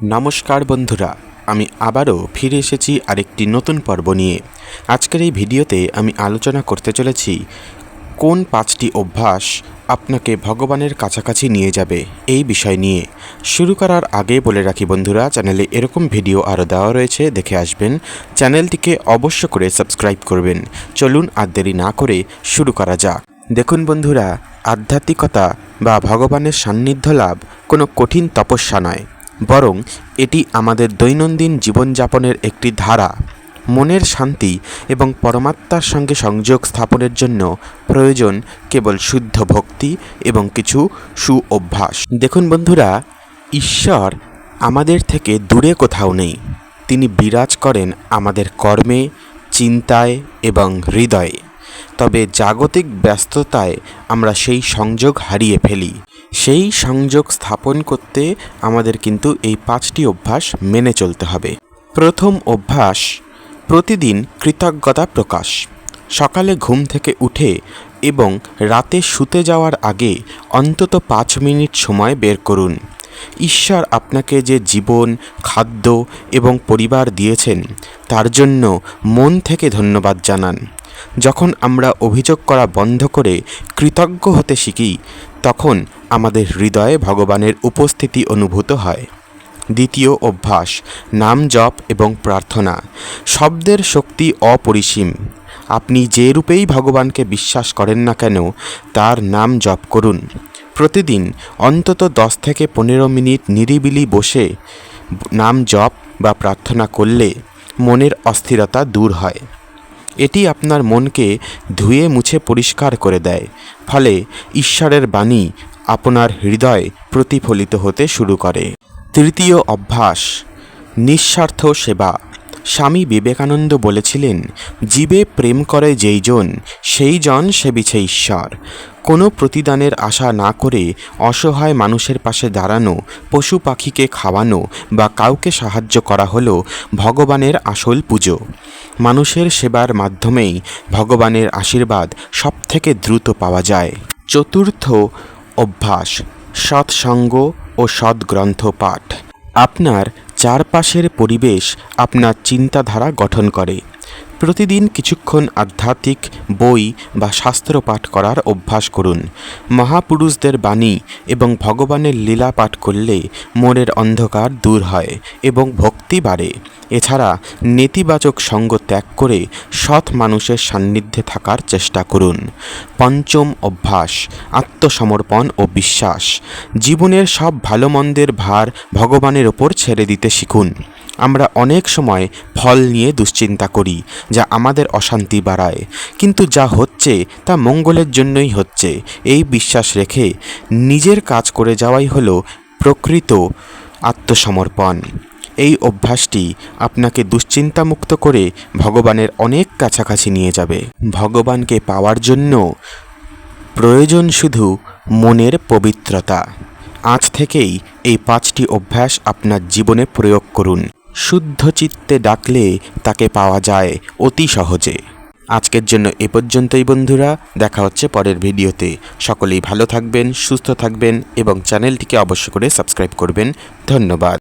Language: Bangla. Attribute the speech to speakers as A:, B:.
A: নমস্কার বন্ধুরা, আমি আবারও ফিরে এসেছি আরেকটি নতুন পর্ব নিয়ে। আজকের এই ভিডিওতে আমি আলোচনা করতে চলেছি কোন 5টি অভ্যাস আপনাকে ভগবানের কাছাকাছি নিয়ে যাবে এই বিষয় নিয়ে। শুরু করার আগে বলে রাখি বন্ধুরা, চ্যানেলে এরকম ভিডিও আরও দেওয়া রয়েছে, দেখে আসবেন। চ্যানেলটিকে অবশ্য করে সাবস্ক্রাইব করবেন। চলুন আর দেরি না করে শুরু করা যাক। দেখুন বন্ধুরা, আধ্যাত্মিকতা বা ভগবানের সান্নিধ্য লাভ কোনো কঠিন তপস্যা নয়, বরং এটি আমাদের দৈনন্দিন জীবনযাপনের একটি ধারা। মনের শান্তি এবং পরমাত্মার সঙ্গে সংযোগ স্থাপনের জন্য প্রয়োজন কেবল শুদ্ধ ভক্তি এবং কিছু অভ্যাস। দেখুন বন্ধুরা, ঈশ্বর আমাদের থেকে দূরে কোথাও নেই। তিনি বিরাজ করেন আমাদের কর্মে, চিন্তায় এবং হৃদয়ে। তবে জাগতিক ব্যস্ততায় আমরা সেই সংযোগ হারিয়ে ফেলি। সেই সংযোগ স্থাপন করতে আমাদের কিন্তু এই 5টি অভ্যাস মেনে চলতে হবে। প্রথম অভ্যাস, প্রতিদিন কৃতজ্ঞতা প্রকাশ। সকালে ঘুম থেকে উঠে এবং রাতে শুতে যাওয়ার আগে অন্তত 5 মিনিট সময় বের করুন। ঈশ্বর আপনাকে যে জীবন, খাদ্য এবং পরিবার দিয়েছেন তার জন্য মন থেকে ধন্যবাদ জানান। যখন আমরা অভিযোগ করা বন্ধ করে কৃতজ্ঞ হতে শিখি, তখন আমাদের হৃদয়ে ভগবানের উপস্থিতি অনুভূত হয়। দ্বিতীয় অভ্যাস, নাম জপ এবং প্রার্থনা। শব্দের শক্তি অপরিসীম। আপনি যে রূপেই ভগবানকে বিশ্বাস করেন না কেন, তার নাম জপ করুন। প্রতিদিন অন্তত 10 থেকে 15 মিনিট নিরিবিলি বসে নাম জপ বা প্রার্থনা করলে মনের অস্থিরতা দূর হয়। এটি আপনার মনকে ধুয়ে মুছে পরিষ্কার করে দেয়, ফলে ঈশ্বরের বাণী আপনার হৃদয়ে প্রতিফলিত হতে শুরু করে। তৃতীয় অভ্যাস, নিঃস্বার্থ সেবা। স্বামী বিবেকানন্দ বলেছিলেন, জীবে প্রেম করে যেই জন, সেই জন সেবিছে ঈশ্বর। কোনো প্রতিদানের আশা না করে অসহায় মানুষের পাশে দাঁড়ানো, পশু পাখিকে খাওয়ানো বা কাউকে সাহায্য করা হলো ভগবানের আসল পুজো। মানুষের সেবার মাধ্যমেই ভগবানের আশীর্বাদ সবথেকে দ্রুত পাওয়া যায়। চতুর্থ অভ্যাস, সৎসঙ্গ ও সদ্গ্রন্থ পাঠ। আপনার চারপাশের পরিবেশ আপনার চিন্তাধারা গঠন করে। প্রতিদিন কিছুক্ষণ আধ্যাত্মিক বই বা শাস্ত্র পাঠ করার অভ্যাস করুন। মহাপুরুষদের বাণী এবং ভগবানের লীলা পাঠ করলে মনের অন্ধকার দূর হয় এবং ভক্তি বাড়ে। এছাড়া নেতিবাচক সঙ্গ ত্যাগ করে সৎ মানুষের সান্নিধ্যে থাকার চেষ্টা করুন। পঞ্চম অভ্যাস, আত্মসমর্পণ ও বিশ্বাস। জীবনের সব ভালো মন্দের ভার ভগবানের ওপর ছেড়ে দিতে শিখুন। আমরা অনেক সময় ফল নিয়ে দুশ্চিন্তা করি, যা আমাদের অশান্তি বাড়ায়, কিন্তু যা হচ্ছে তা মঙ্গলের জন্যই হচ্ছে এই বিশ্বাস রেখে নিজের কাজ করে যাওয়াই হলো প্রকৃত আত্মসমর্পণ। এই অভ্যাসটি আপনাকে দুশ্চিন্তামুক্ত করে ভগবানের অনেক কাছাকাছি নিয়ে যাবে। ভগবানকে পাওয়ার জন্য প্রয়োজন শুধু মনের পবিত্রতা। আজ থেকেই এই 5টি অভ্যাস আপনার জীবনে প্রয়োগ করুন। শুদ্ধ চিত্তে ডাকলে তাকে পাওয়া যায় অতি সহজে। আজকের জন্য এ পর্যন্তই বন্ধুরা, দেখা হচ্ছে পরের ভিডিওতে। সকলেই ভালো থাকবেন, সুস্থ থাকবেন এবং চ্যানেলটিকে অবশ্য করে সাবস্ক্রাইব করবেন। ধন্যবাদ।